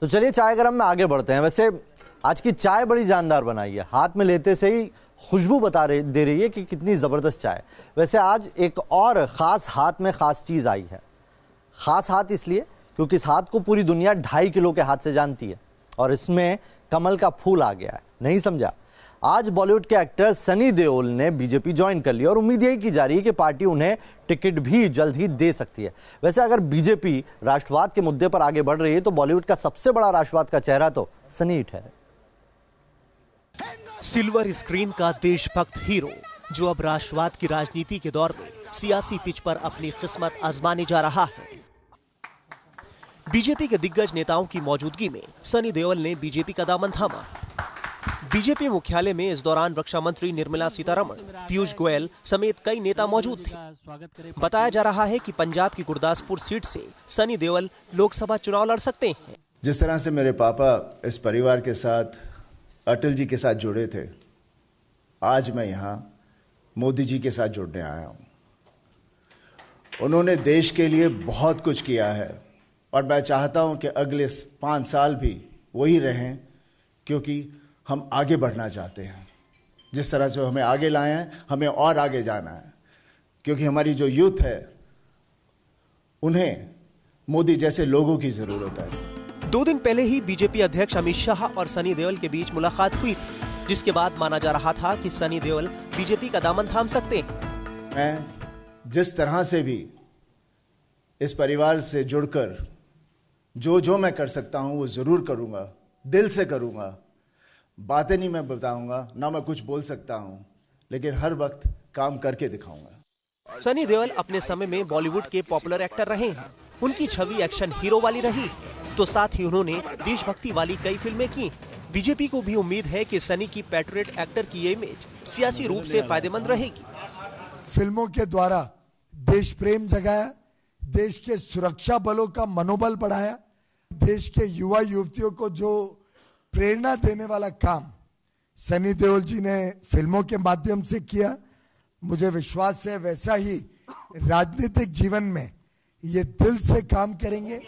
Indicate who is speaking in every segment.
Speaker 1: तो चलिए चाय गरम में आगे बढ़ते हैं। वैसे आज की चाय बड़ी जानदार बनाई है, हाथ में लेते से ही खुशबू दे रही है कि कितनी ज़बरदस्त चाय। वैसे आज एक और ख़ास हाथ में ख़ास चीज़ आई है। ख़ास हाथ इसलिए क्योंकि इस हाथ को पूरी दुनिया 2.5 किलो के हाथ से जानती है और इसमें कमल का फूल आ गया है। नहीं समझा? आज बॉलीवुड के एक्टर सनी देओल ने बीजेपी ज्वाइन कर लिया और उम्मीद यही की जा रही है कि पार्टी उन्हें टिकट भी जल्द ही दे सकती है। वैसे अगर बीजेपी राष्ट्रवाद के मुद्दे पर आगे बढ़ रही है तो बॉलीवुड का सबसे बड़ा राष्ट्रवाद का चेहरा तो सनी ही ठहरे।
Speaker 2: सिल्वर स्क्रीन का देशभक्त हीरो जो अब राष्ट्रवाद की राजनीति के दौर में सियासी पिच पर अपनी किस्मत आजमाने जा रहा है। बीजेपी के दिग्गज नेताओं की मौजूदगी में सनी देओल ने बीजेपी का दामन थामा। बीजेपी मुख्यालय में इस दौरान रक्षा मंत्री निर्मला सीतारमण, पीयूष गोयल समेत कई नेता मौजूद थे। बताया जा रहा है कि पंजाब की गुरदासपुर सीट से सनी देओल लोकसभा चुनाव लड़ सकते हैं।
Speaker 3: जिस तरह से मेरे पापा इस परिवार के साथ अटल जी के साथ जुड़े थे, आज मैं यहाँ मोदी जी के साथ जुड़ने आया हूँ। उन्होंने देश के लिए बहुत कुछ किया है और मैं चाहता हूँ कि अगले 5 साल भी वही रहें, क्योंकि हम आगे बढ़ना चाहते हैं। जिस तरह से हमें आगे लाए हैं, हमें और आगे जाना है, क्योंकि हमारी जो यूथ है उन्हें मोदी जैसे लोगों की जरूरत है।
Speaker 2: 2 दिन पहले ही बीजेपी अध्यक्ष अमित शाह और सनी देओल के बीच मुलाकात हुई, जिसके बाद माना जा रहा था कि सनी देओल बीजेपी का दामन थाम सकते हैं।
Speaker 3: मैं जिस तरह से भी इस परिवार से जुड़कर जो मैं कर सकता हूं वो जरूर करूंगा, दिल से करूंगा। बातें नहीं मैं बताऊंगा, ना मैं कुछ बोल सकता हूं, लेकिन हर वक्त काम करके दिखाऊंगा।
Speaker 2: सनी देओल अपने समय में बॉलीवुड के पॉपुलर एक्टर रहे हैं। उनकी छवि एक्शन हीरो वाली रही, तो साथ ही उन्होंने देशभक्ति वाली कई फिल्में की। बीजेपी को भी उम्मीद है कि सनी की पैट्रियट एक्टर की ये इमेज सियासी रूप से फायदेमंद रहेगी।
Speaker 4: फिल्मों के द्वारा देश प्रेम जगाया, देश के सुरक्षा बलों का मनोबल बढ़ाया, देश के युवा युवतियों को जो प्रेरणा देने वाला काम सनी देओल जी ने फिल्मों के माध्यम से किया, मुझे विश्वास है वैसा ही राजनीतिक जीवन में ये दिल से काम करेंगे।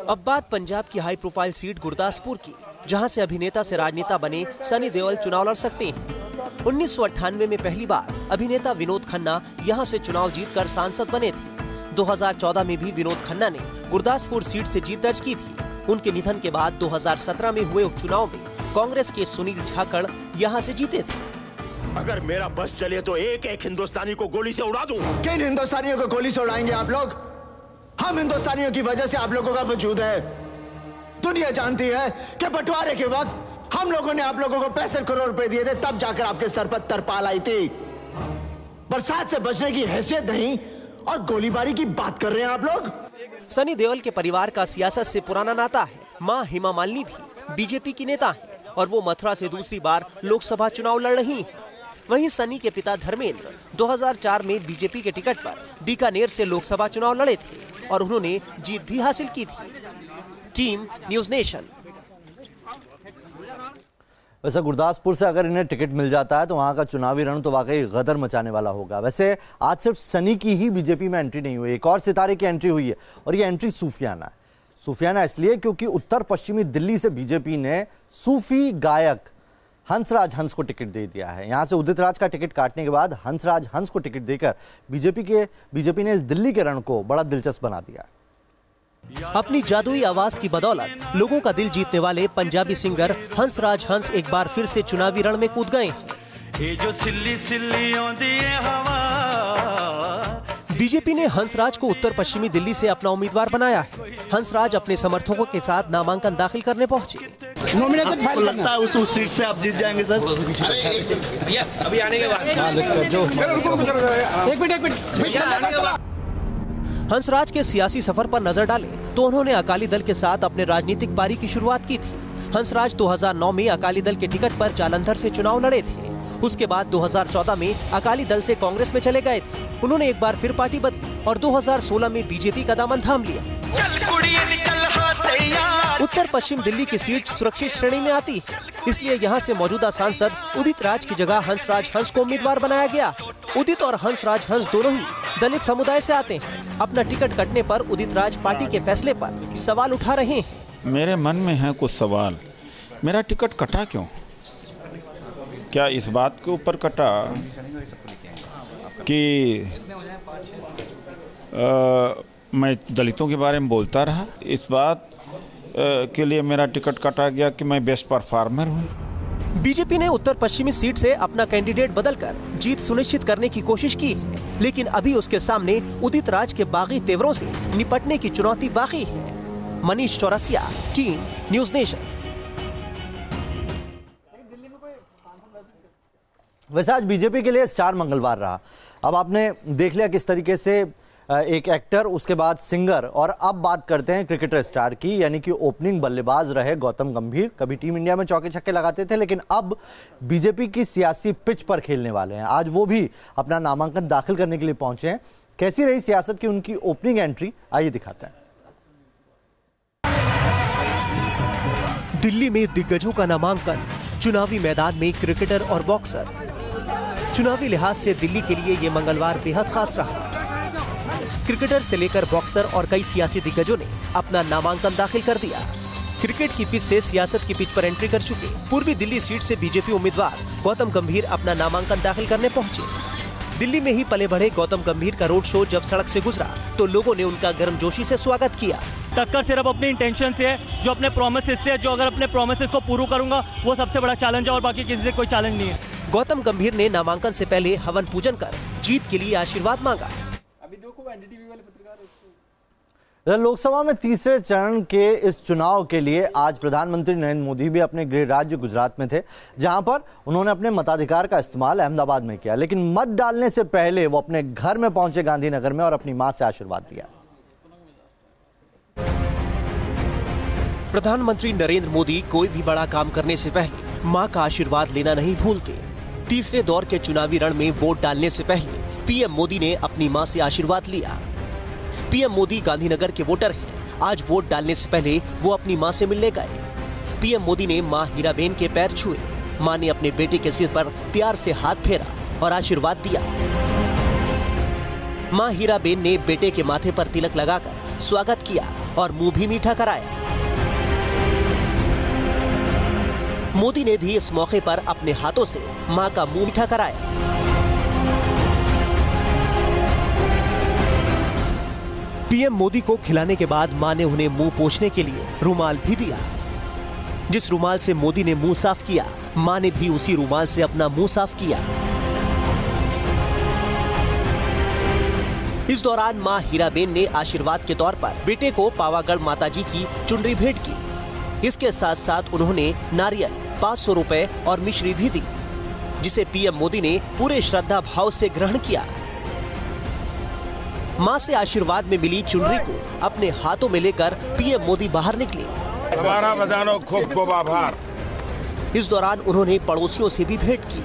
Speaker 2: अब बात पंजाब की हाई प्रोफाइल सीट गुरदासपुर की, जहां से अभिनेता से राजनेता बने सनी देओल चुनाव लड़ सकते हैं। 1998 में पहली बार अभिनेता विनोद खन्ना यहां से चुनाव जीतकर सांसद बने थे। 2014 में भी विनोद खन्ना ने गुरदासपुर सीट से जीत दर्ज की थी। उनके निधन के बाद 2017 में हुए उपचुनाव में कांग्रेस के सुनील झाकड़ यहां से जीते थे।
Speaker 5: अगर मेरा बस चले तो एक हिंदुस्तानी को गोली से उड़ा दूं।
Speaker 6: किन हिंदुस्तानियों को गोली से उड़ाएंगे आप लोग? हम हिंदुस्तानियों की वजह से आप लोगों का वजूद है। दुनिया जानती है कि बंटवारे के वक्त हम लोगों ने आप लोगों को 65 करोड़ रुपए दिए थे, तब जाकर आपके सर पर तरपाल आई थी। बरसात से बचने की हैसियत नहीं और गोलीबारी की बात कर रहे हैं आप लोग।
Speaker 2: सनी देओल के परिवार का सियासत से पुराना नाता है। मां हेमा मालिनी भी बीजेपी की नेता हैं और वो मथुरा से दूसरी बार लोकसभा चुनाव लड़ रही हैं। वहीं सनी के पिता धर्मेंद्र 2004 में बीजेपी के टिकट पर बीकानेर से लोकसभा चुनाव लड़े थे और उन्होंने जीत भी हासिल की थी। Team news nation.
Speaker 1: वैसे गुरदासपुर से अगर इन्हें टिकट मिल जाता है तो वहां का चुनावी रण तो वाकई गदर मचाने वाला होगा। वैसे आज सिर्फ सनी की ही बीजेपी में एंट्री नहीं हुई, एक और सितारे की एंट्री हुई है और ये एंट्री सूफियाना है। सूफियाना इसलिए क्योंकि उत्तर पश्चिमी दिल्ली से बीजेपी ने सूफी गायक हंसराज हंस को टिकट दे दिया है। यहां से उदित राज का टिकट काटने के बाद हंसराज हंस को टिकट देकर बीजेपी ने इस दिल्ली के रण को बड़ा दिलचस्प बना दिया।
Speaker 2: अपनी जादुई आवाज की बदौलत लोगों का दिल जीतने वाले पंजाबी सिंगर हंसराज हंस एक बार फिर से चुनावी रण में कूद गए। बीजेपी ने हंसराज को उत्तर पश्चिमी दिल्ली से अपना उम्मीदवार बनाया है। हंसराज अपने समर्थकों के साथ नामांकन दाखिल करने पहुंचे।
Speaker 7: नॉमिनेशन फाइल लगता है उस सीट से आप जीत जाएंगे सर?
Speaker 8: अभी आने के बाद
Speaker 2: हंसराज के सियासी सफर पर नजर डालें तो उन्होंने अकाली दल के साथ अपने राजनीतिक पारी की शुरुआत की थी। हंसराज 2009 में अकाली दल के टिकट पर जालंधर से चुनाव लड़े थे। उसके बाद 2014 में अकाली दल से कांग्रेस में चले गए थे। उन्होंने एक बार फिर पार्टी बदली और 2016 में बीजेपी का दामन थाम लिया। उत्तर पश्चिम दिल्ली की सीट सुरक्षित श्रेणी में आती है, इसलिए यहाँ से मौजूदा सांसद उदित राज की जगह हंसराज हंस को उम्मीदवार बनाया गया। उदित और हंसराज हंस दोनों ही दलित समुदाय से आते हैं। अपना टिकट कटने पर उदित राज पार्टी के फैसले पर सवाल उठा रहे हैं।
Speaker 9: मेरे मन में है कुछ सवाल। मेरा टिकट कटा क्यों? क्या इस बात के ऊपर कटा कि मैं दलितों के बारे में बोलता रहा? इस बात के लिए मेरा टिकट काटा गया कि मैं बेस्ट परफॉर्मर हूं?
Speaker 2: बीजेपी ने उत्तर पश्चिमी सीट से अपना कैंडिडेट बदलकर जीत सुनिश्चित करने की कोशिश की है, लेकिन अभी उसके सामने उदित राज के बागी तेवरों से निपटने की चुनौती बाकी है। Manish Chaurasia, team news nation.
Speaker 1: वैसे आज बीजेपी के लिए स्टार मंगलवार रहा। अब आपने देख लिया किस तरीके से एक एक्टर, उसके बाद सिंगर, और अब बात करते हैं क्रिकेटर स्टार की, यानी कि ओपनिंग बल्लेबाज रहे गौतम गंभीर। कभी टीम इंडिया में चौके छक्के लगाते थे, लेकिन अब बीजेपी की सियासी पिच पर खेलने वाले हैं। आज वो भी अपना नामांकन दाखिल करने के लिए पहुंचे हैं। कैसी रही सियासत की उनकी ओपनिंग एंट्री, आइए दिखाते हैं।
Speaker 2: दिल्ली में दिग्गजों का नामांकन, चुनावी मैदान में क्रिकेटर और बॉक्सर। चुनावी लिहाज से दिल्ली के लिए ये मंगलवार बेहद खास रहा। क्रिकेटर से लेकर बॉक्सर और कई सियासी दिग्गजों ने अपना नामांकन दाखिल कर दिया। क्रिकेट की पिच से सियासत की पिच पर एंट्री कर चुके पूर्वी दिल्ली सीट से बीजेपी उम्मीदवार गौतम गंभीर अपना नामांकन दाखिल करने पहुंचे। दिल्ली में ही पले बढ़े गौतम गंभीर का रोड शो जब सड़क से गुजरा तो लोगों ने उनका गर्मजोशी से स्वागत किया।
Speaker 10: टक्कर सिर्फ अपनी इंटेंशन से है, जो अपने प्रोमिसेस से है, जो अगर अपने प्रोमिसेस को पूरा करूंगा वो सबसे बड़ा चैलेंज है, और बाकी किसी से कोई चैलेंज नहीं है।
Speaker 2: गौतम गंभीर ने नामांकन से पहले हवन पूजन कर जीत के लिए आशीर्वाद मांगा।
Speaker 1: लोकसभा में तीसरे चरण के इस चुनाव के लिए आज प्रधानमंत्री नरेंद्र मोदी भी अपने गृह राज्य गुजरात में थे, जहां पर उन्होंने अपने मताधिकार का इस्तेमाल अहमदाबाद में किया। लेकिन मत डालने से पहले वो अपने घर में पहुंचे गांधीनगर में और अपनी मां से आशीर्वाद दिया।
Speaker 2: प्रधानमंत्री नरेंद्र मोदी कोई भी बड़ा काम करने से पहले मां का आशीर्वाद लेना नहीं भूलते। तीसरे दौर के चुनावी रण में वोट डालने से पहले पीएम मोदी ने अपनी मां से आशीर्वाद लिया। पीएम मोदी गांधीनगर के वोटर हैं। आज वोट डालने से पहले वो अपनी मां से मिलने गए। पीएम मोदी ने मां हीराबेन के पैर छुए। मां ने अपने बेटे के सिर पर प्यार से हाथ फेरा और आशीर्वाद दिया। मां हीराबेन ने बेटे के माथे पर तिलक लगाकर स्वागत किया और मुंह भी मीठा कराया। मोदी ने भी इस मौके पर अपने हाथों से मां का मुंह मीठा कराया। पीएम मोदी को खिलाने के बाद मां ने उन्हें मुंह पोंछने के लिए रुमाल भी दिया। जिस रुमाल से मोदी ने मुंह साफ किया, मां ने भी उसी रुमाल से अपना मुंह साफ किया। इस दौरान मां हीराबेन ने आशीर्वाद के तौर पर बेटे को पावागढ़ माताजी की चुनरी भेंट की। इसके साथ साथ उन्होंने नारियल, 500 रुपए और मिश्री भी दी, जिसे पीएम मोदी ने पूरे श्रद्धा भाव से ग्रहण किया। मां से आशीर्वाद में मिली चुनरी को अपने हाथों में लेकर पीएम मोदी बाहर निकले।
Speaker 11: हमारा बधानो खूब खूब आभार।
Speaker 2: इस दौरान उन्होंने पड़ोसियों से भी भेंट की।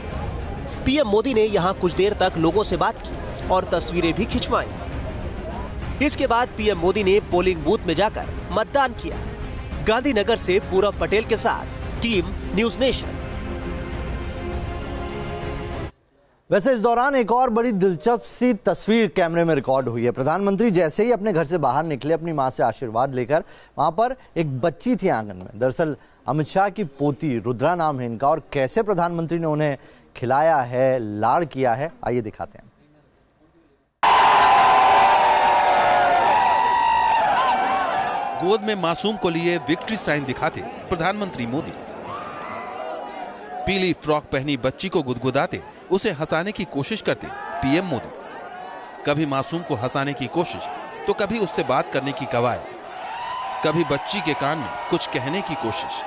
Speaker 2: पीएम मोदी ने यहां कुछ देर तक लोगों से बात की और तस्वीरें भी खिंचवाई। इसके बाद पीएम मोदी ने पोलिंग बूथ में जाकर मतदान किया। गांधीनगर से पूरब पटेल के साथ टीम न्यूज नेशन।
Speaker 1: वैसे इस दौरान एक और बड़ी दिलचस्प सी तस्वीर कैमरे में रिकॉर्ड हुई है। प्रधानमंत्री जैसे ही अपने घर से बाहर निकले अपनी मां से आशीर्वाद लेकर, वहां पर एक बच्ची थी आंगन में। दरअसल अमित शाह की पोती रुद्रा नाम है इनका, और कैसे प्रधानमंत्री ने उन्हें खिलाया है, लाड़ किया है, आइए दिखाते हैं।
Speaker 12: गोद में मासूम को लिए विक्ट्री साइन दिखाते प्रधानमंत्री मोदी। पीली फ्रॉक पहनी बच्ची को गुदगुदाते उसे हंसाने की कोशिश करते पीएम मोदी। कभी मासूम को हंसाने की कोशिश तो कभी उससे बात करने की कवायद, कभी बच्ची के कान में कुछ कहने की कोशिश,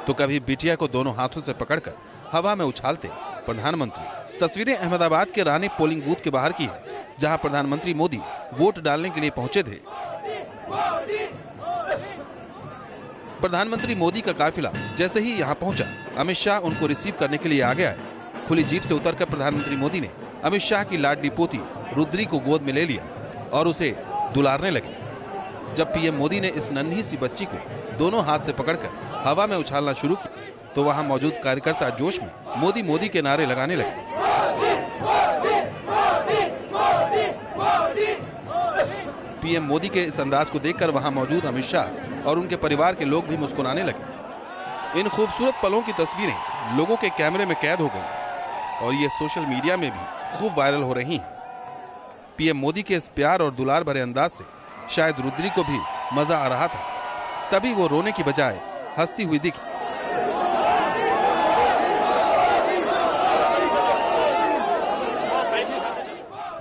Speaker 12: तो कभी बिटिया को दोनों हाथों से पकड़कर हवा में उछालते प्रधानमंत्री। तस्वीरें अहमदाबाद के रानी पोलिंग बूथ के बाहर की है, जहां प्रधानमंत्री मोदी वोट डालने के लिए पहुंचे थे। प्रधानमंत्री मोदी का काफिला जैसे ही यहां पहुंचा, अमित शाह उनको रिसीव करने के लिए आ गया है। खुली जीप से उतरकर प्रधानमंत्री मोदी ने अमित शाह की लाडली पोती रुद्री को गोद में ले लिया और उसे दुलारने लगे। जब पीएम मोदी ने इस नन्ही सी बच्ची को दोनों हाथ से पकड़कर हवा में उछालना शुरू किया, तो वहां मौजूद कार्यकर्ता जोश में मोदी मोदी के नारे लगाने लगे। पीएम मोदी के इस अंदाज को देखकर वहां मौजूद अमित शाह और उनके परिवार के लोग भी मुस्कुराने लगे। इन खूबसूरत पलों की तस्वीरें लोगों के कैमरे में कैद हो गई और ये सोशल मीडिया में भी खूब वायरल हो रही हैं। पीएम मोदी के इस प्यार और दुलार भरे अंदाज से शायद रुद्री को भी मजा आ रहा था, तभी वो रोने की बजाय हंसती हुई दिखी।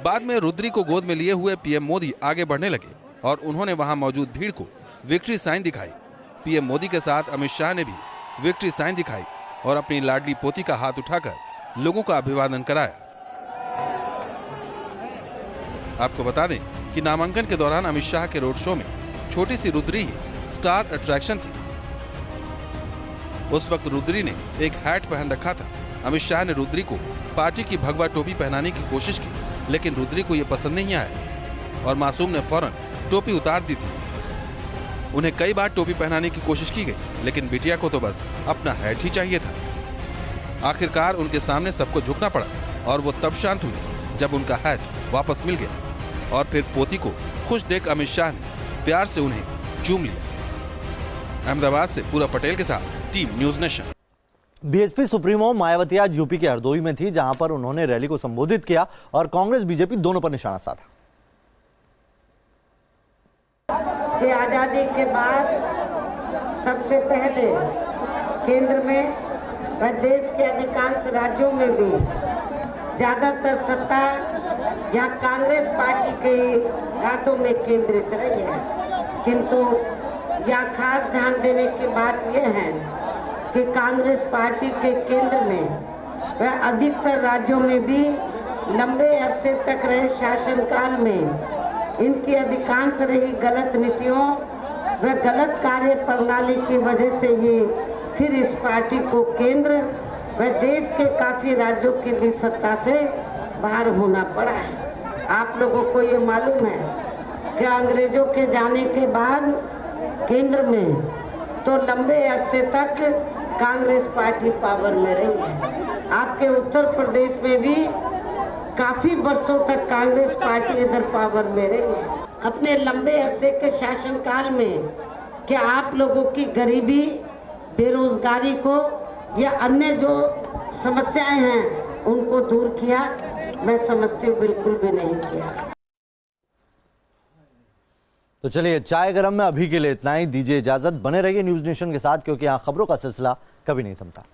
Speaker 12: बाद में रुद्री को गोद में लिए हुए पीएम मोदी आगे बढ़ने लगे और उन्होंने वहां मौजूद भीड़ को विक्ट्री साइन दिखाई। पीएम मोदी के साथ अमित शाह ने भी विक्ट्री साइन दिखाई और अपनी लाडली पोती का हाथ उठाकर लोगों का अभिवादन कराया। आपको बता दें कि नामांकन के दौरान अमित शाह के रोड शो में छोटी सी रुद्री ही स्टार अट्रैक्शन थी। उस वक्त रुद्री ने एक हैट पहन रखा था। अमित शाह ने रुद्री को पार्टी की भगवा टोपी पहनाने की कोशिश की, लेकिन रुद्री को यह पसंद नहीं आया और मासूम ने फौरन टोपी उतार दी थी। उन्हें कई बार टोपी पहनाने की कोशिश की गई, लेकिन बिटिया को तो बस अपना हैट ही चाहिए था। आखिरकार उनके सामने सबको झुकना पड़ा और वो तब शांत हुई जब उनका हैट वापस मिल गया और फिर पोती को खुश देख अमित शाह ने प्यार से उन्हें चूम लिया। अहमदाबाद से पूरा पटेल के साथ team news nation.
Speaker 1: BSP supremo Mayawati आज यूपी के हरदोई में थी, जहां पर उन्होंने रैली को संबोधित किया और कांग्रेस बीजेपी दोनों पर निशाना साधा।
Speaker 13: आजादी के बाद सबसे पहले केंद्र में व देश के अधिकांश राज्यों में भी ज्यादातर सत्ता या कांग्रेस पार्टी के हाथों में केंद्रित रही है, किंतु यह खास ध्यान देने की बात यह है कि कांग्रेस पार्टी के केंद्र में व अधिकतर राज्यों में भी लंबे अरसे तक रहे शासनकाल में इनकी अधिकांश रही गलत नीतियों व गलत कार्य प्रणाली की वजह से ही फिर इस पार्टी को केंद्र व देश के काफी राज्यों की भी सत्ता से बाहर होना पड़ा है। आप लोगों को ये मालूम है कि अंग्रेजों के जाने के बाद केंद्र में तो लंबे अरसे तक कांग्रेस पार्टी पावर में रही है। आपके उत्तर प्रदेश में भी काफी वर्षों तक कांग्रेस पार्टी इधर पावर में रही है। अपने लंबे अरसे के शासनकाल में क्या आप लोगों की गरीबी, बेरोजगारी को या अन्य जो समस्याएं हैं उनको दूर किया? मैं समझती हूँ बिल्कुल भी नहीं किया।
Speaker 1: तो चलिए, चाय गरम में अभी के लिए इतना ही। दीजिए इजाजत, बने रहिए न्यूज नेशन के साथ, क्योंकि यहाँ खबरों का सिलसिला कभी नहीं थमता।